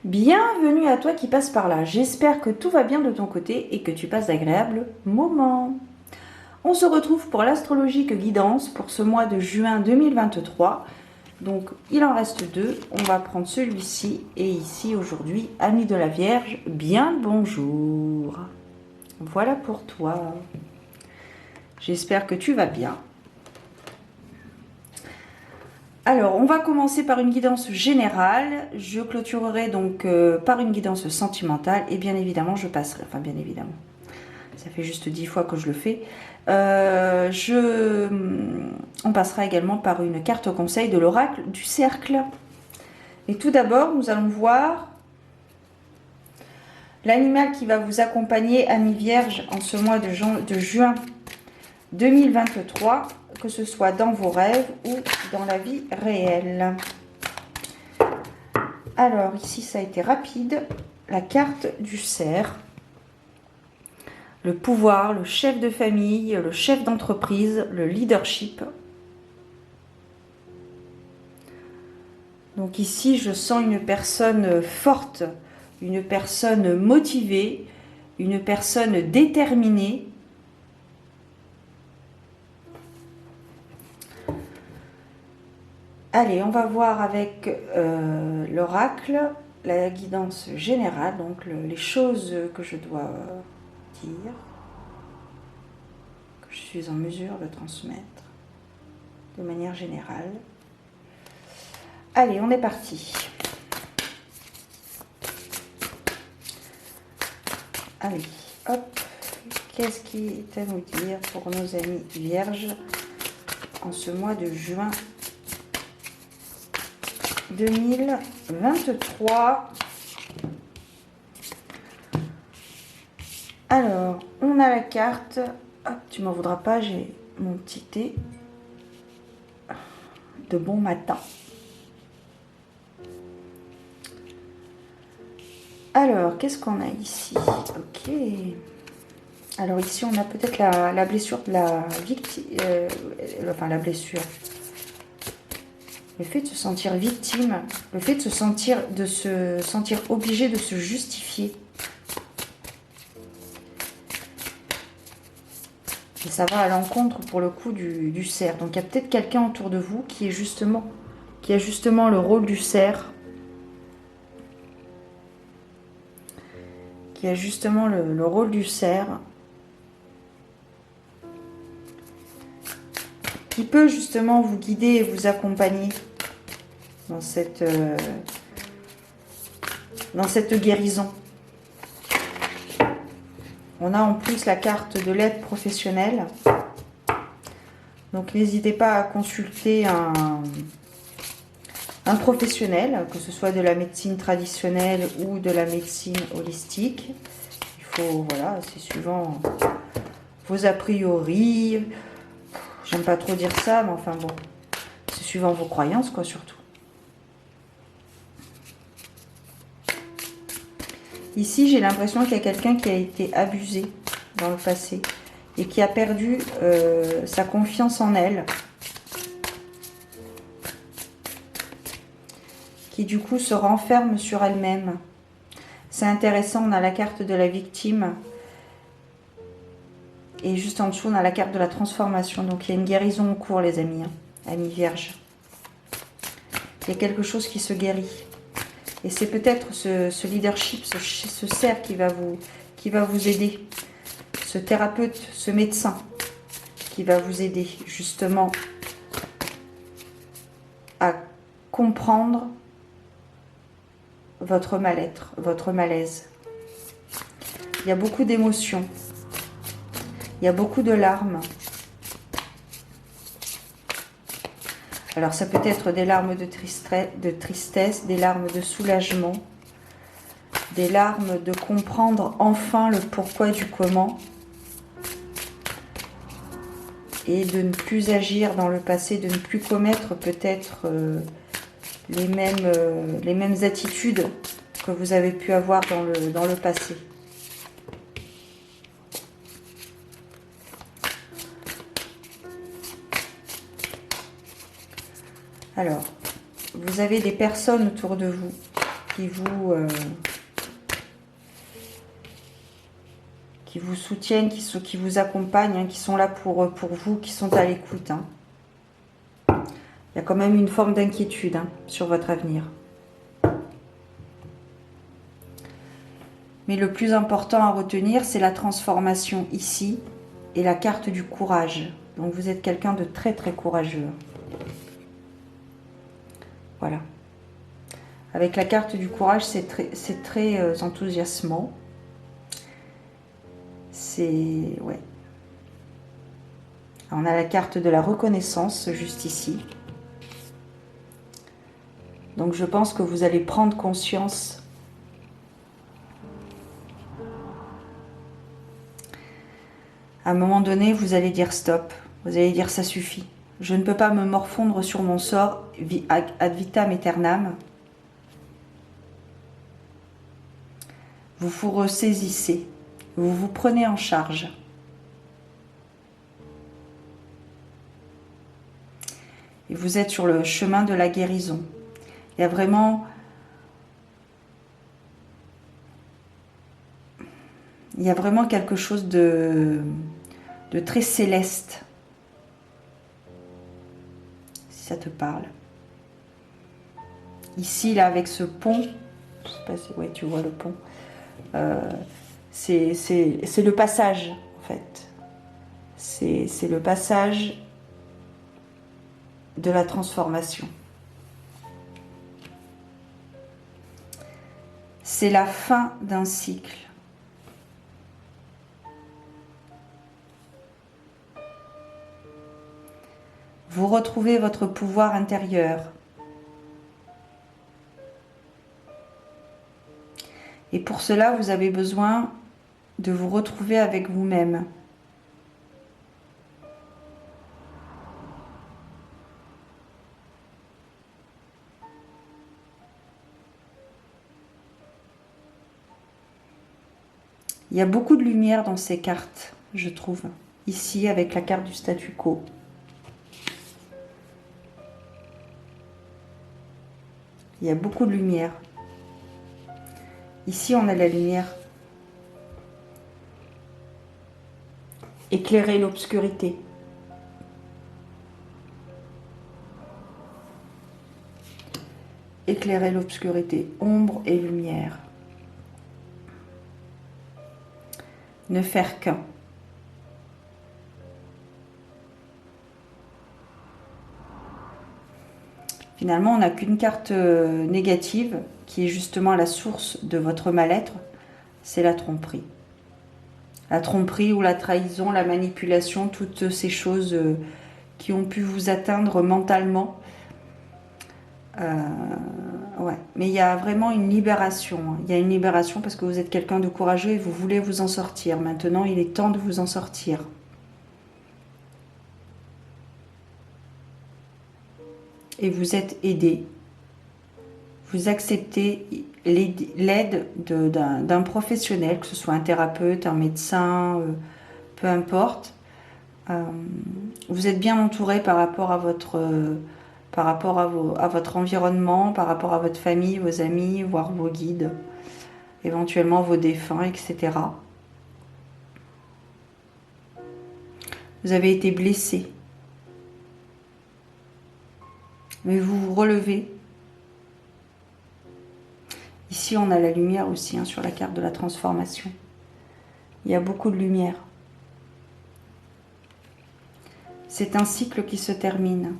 Bienvenue à toi qui passe par là. J'espère que tout va bien de ton côté et que tu passes d'agréables moments. On se retrouve pour l'astrologique guidance pour ce mois de juin 2023. Donc il en reste deux. On va prendre celui-ci et ici aujourd'hui, Ami de la Vierge, bien le bonjour. Voilà pour toi. J'espère que tu vas bien. Alors, on va commencer par une guidance générale. Je clôturerai donc par une guidance sentimentale. Et bien évidemment, je passerai. Enfin, bien évidemment. Ça fait juste 10 fois que je le fais. On passera également par une carte conseil de l'oracle du cercle. Et tout d'abord, nous allons voir l'animal qui va vous accompagner, ami Vierge, en ce mois de juin 2023. Que ce soit dans vos rêves ou dans la vie réelle. Alors, ici, ça a été rapide. La carte du cerf. Le pouvoir, le chef de famille, le chef d'entreprise, le leadership. Donc ici, je sens une personne forte, une personne motivée, une personne déterminée. Allez, on va voir avec l'oracle, la guidance générale, donc les choses que je dois dire, que je suis en mesure de transmettre de manière générale. Allez, on est parti. Allez, hop, qu'est-ce qui est à nous dire pour nos amis vierges en ce mois de juin 2023. Alors, on a la carte. Hop, tu m'en voudras pas, j'ai mon petit thé de bon matin. Alors, qu'est-ce qu'on a ici? Ok. Alors ici, on a peut-être la blessure de la victime. Enfin, la blessure. Le fait de se sentir victime, le fait de se sentir obligé de se justifier. Et ça va à l'encontre pour le coup du cerf. Donc il y a peut-être quelqu'un autour de vous qui a justement le rôle du cerf. Qui a justement le rôle du cerf. Qui peut justement vous guider et vous accompagner dans cette guérison. On a en plus la carte de l'aide professionnelle. Donc n'hésitez pas à consulter un professionnel, que ce soit de la médecine traditionnelle ou de la médecine holistique. Il faut, voilà, c'est suivant vos a priori. J'aime pas trop dire ça, mais enfin bon, c'est suivant vos croyances, quoi, surtout. Ici, j'ai l'impression qu'il y a quelqu'un qui a été abusé dans le passé et qui a perdu sa confiance en elle. Qui du coup se renferme sur elle-même. C'est intéressant, on a la carte de la victime. Et juste en dessous, on a la carte de la transformation. Donc, il y a une guérison en cours, les amis. Amis vierges. Il y a quelque chose qui se guérit. Et c'est peut-être ce leadership, ce cerf qui va vous aider. Ce thérapeute, ce médecin qui va vous aider justement à comprendre votre mal-être, votre malaise. Il y a beaucoup d'émotions. Il y a beaucoup de larmes. Alors ça peut être des larmes de tristesse, des larmes de soulagement, des larmes de comprendre enfin le pourquoi du comment et de ne plus agir dans le passé, de ne plus commettre peut-être les mêmes attitudes que vous avez pu avoir dans le passé. Alors, vous avez des personnes autour de vous qui vous soutiennent, qui vous accompagnent, hein, qui sont là pour vous, qui sont à l'écoute. Hein. Il y a quand même une forme d'inquiétude hein, sur votre avenir. Mais le plus important à retenir, c'est la transformation ici et la carte du courage. Donc vous êtes quelqu'un de très très courageux. Voilà. Avec la carte du courage, c'est très enthousiasmant. C'est... ouais. On a la carte de la reconnaissance juste ici. Donc je pense que vous allez prendre conscience à un moment donné, vous allez dire stop. Vous allez dire ça suffit. Je ne peux pas me morfondre sur mon sort ad vitam aeternam. Vous vous ressaisissez. Vous vous prenez en charge. Et vous êtes sur le chemin de la guérison. Il y a vraiment... il y a vraiment quelque chose de très céleste. Si ça te parle. Ici, là, avec ce pont, je sais pas si ouais, tu vois le pont, c'est le passage, en fait. C'est le passage de la transformation. C'est la fin d'un cycle. Vous retrouvez votre pouvoir intérieur. Et pour cela, vous avez besoin de vous retrouver avec vous-même. Il y a beaucoup de lumière dans ces cartes, je trouve. Ici, avec la carte du statu quo. Il y a beaucoup de lumière. Ici, on a la lumière. Éclairer l'obscurité. Éclairer l'obscurité. Ombre et lumière. Ne faire qu'un. Finalement, on n'a qu'une carte négative qui est justement la source de votre mal-être, c'est la tromperie. La tromperie ou la trahison, la manipulation, toutes ces choses qui ont pu vous atteindre mentalement. Ouais. Mais il y a vraiment une libération. Hein. Il y a une libération parce que vous êtes quelqu'un de courageux et vous voulez vous en sortir. Maintenant, il est temps de vous en sortir. Et vous êtes aidé. Vous acceptez l'aide d'un professionnel, que ce soit un thérapeute, un médecin, peu importe. Vous êtes bien entouré par rapport à votre environnement, par rapport à votre famille, vos amis, voire vos guides, éventuellement vos défunts, etc. Vous avez été blessé. Mais vous vous relevez. Ici, on a la lumière aussi hein, sur la carte de la transformation. Il y a beaucoup de lumière. C'est un cycle qui se termine.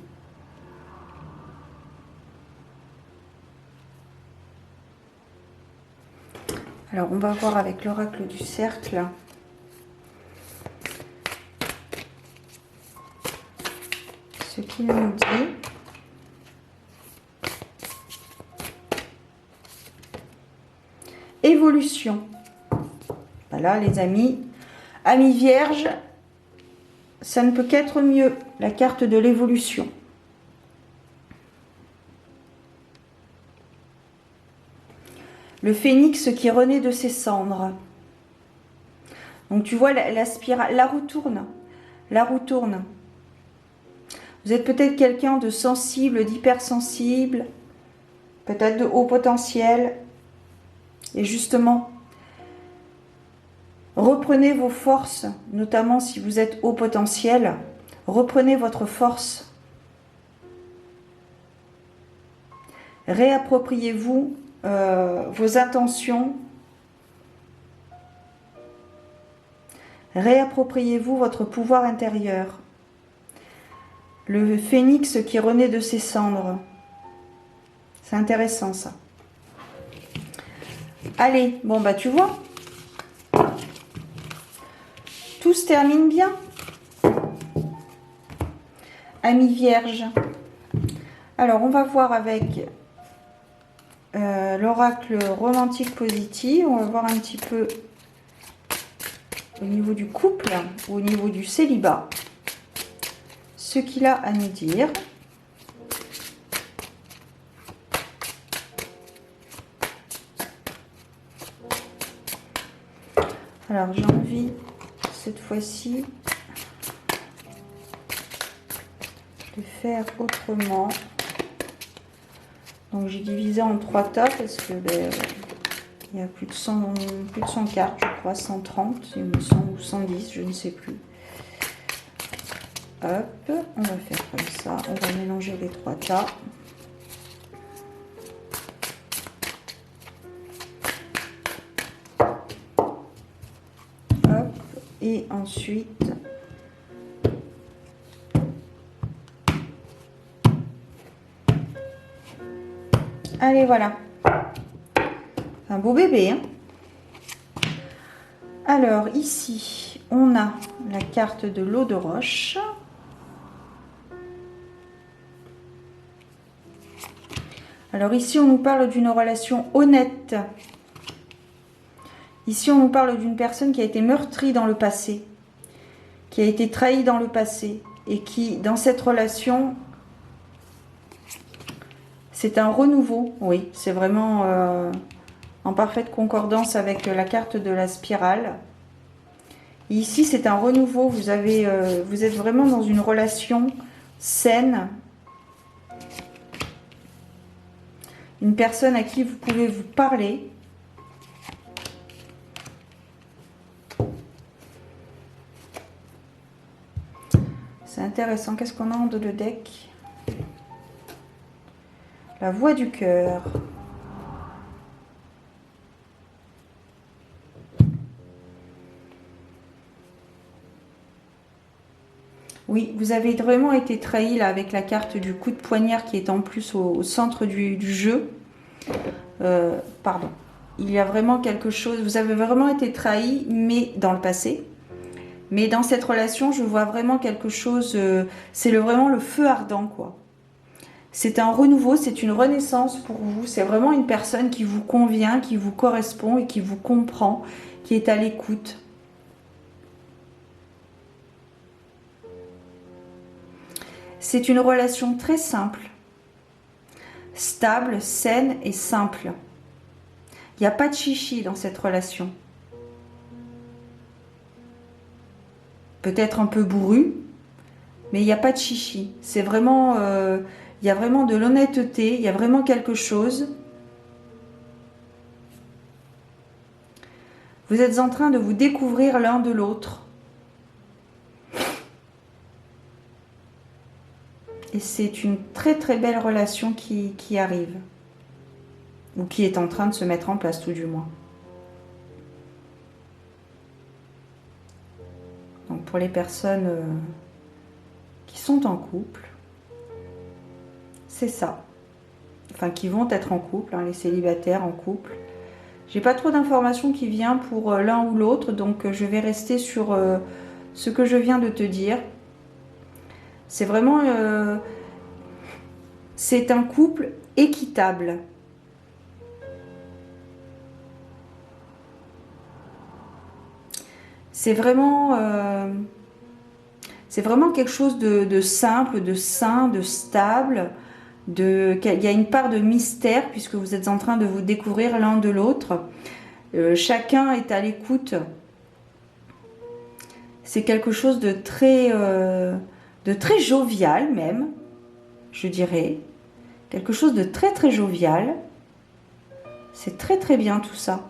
Alors, on va voir avec l'oracle du cercle. Ce qu'il nous dit. Évolution. Voilà les amis. Amis vierges, ça ne peut qu'être mieux. La carte de l'évolution. Le phénix qui renaît de ses cendres. Donc tu vois la spirale, la roue tourne. La roue tourne. Vous êtes peut-être quelqu'un de sensible, d'hypersensible, peut-être de haut potentiel. Et justement, reprenez vos forces, notamment si vous êtes haut potentiel. Reprenez votre force. Réappropriez-vous vos intentions. Réappropriez-vous votre pouvoir intérieur. Le phénix qui renaît de ses cendres. C'est intéressant ça. Allez, bon bah tu vois. Tout se termine bien. Amis vierges. Alors on va voir avec l'oracle romantique positif. On va voir un petit peu au niveau du couple, ou au niveau du célibat, ce qu'il a à nous dire. Alors j'ai envie cette fois-ci de faire autrement. Donc j'ai divisé en 3 tas parce que il y a plus de 100 cartes, je crois, 130, il me semble, ou 110, je ne sais plus. Hop, on va faire comme ça, on va mélanger les 3 tas. Hop, et ensuite allez, voilà. Un beau bébé, hein. Alors, ici, on a la carte de l'eau de roche. Alors ici, on nous parle d'une relation honnête. Ici, on nous parle d'une personne qui a été meurtrie dans le passé, qui a été trahie dans le passé, et qui, dans cette relation, c'est un renouveau. Oui, c'est vraiment en parfaite concordance avec la carte de la spirale. Et ici, c'est un renouveau. Vous êtes vraiment dans une relation saine. Une personne à qui vous pouvez vous parler. C'est intéressant. Qu'est-ce qu'on a en le deck? La voix du cœur. Oui, vous avez vraiment été trahi là avec la carte du coup de poignard qui est en plus au centre du jeu. Pardon. Il y a vraiment quelque chose, vous avez vraiment été trahi, mais dans le passé. Mais dans cette relation, je vois vraiment quelque chose, c'est vraiment le feu ardent, quoi. C'est un renouveau, c'est une renaissance pour vous. C'est vraiment une personne qui vous convient, qui vous correspond et qui vous comprend, qui est à l'écoute. C'est une relation très simple, stable, saine et simple. Il n'y a pas de chichi dans cette relation. Peut-être un peu bourru, mais il n'y a pas de chichi. C'est vraiment, il y a vraiment de l'honnêteté, il y a vraiment quelque chose. Vous êtes en train de vous découvrir l'un de l'autre. Et c'est une très très belle relation qui arrive. Ou qui est en train de se mettre en place, tout du moins. Donc pour les personnes qui sont en couple, c'est ça. Enfin, qui vont être en couple, hein, les célibataires en couple. J'ai pas trop d'informations qui viennent pour l'un ou l'autre, donc je vais rester sur ce que je viens de te dire. C'est vraiment... c'est un couple équitable. C'est vraiment quelque chose de simple, de sain, de stable. Il y a une part de mystère puisque vous êtes en train de vous découvrir l'un de l'autre. Chacun est à l'écoute. C'est quelque chose de très jovial même, je dirais. Quelque chose de très très jovial. C'est très très bien tout ça.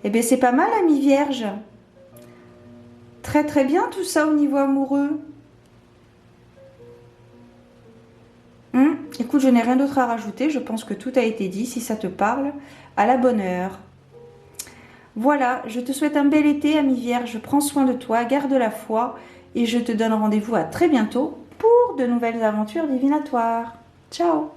Eh bien c'est pas mal, ami Vierge. Très très bien tout ça au niveau amoureux. Écoute, je n'ai rien d'autre à rajouter. Je pense que tout a été dit. Si ça te parle, à la bonne heure. Voilà, je te souhaite un bel été, ami Vierge. Prends soin de toi, garde la foi et je te donne rendez-vous à très bientôt pour de nouvelles aventures divinatoires. Ciao!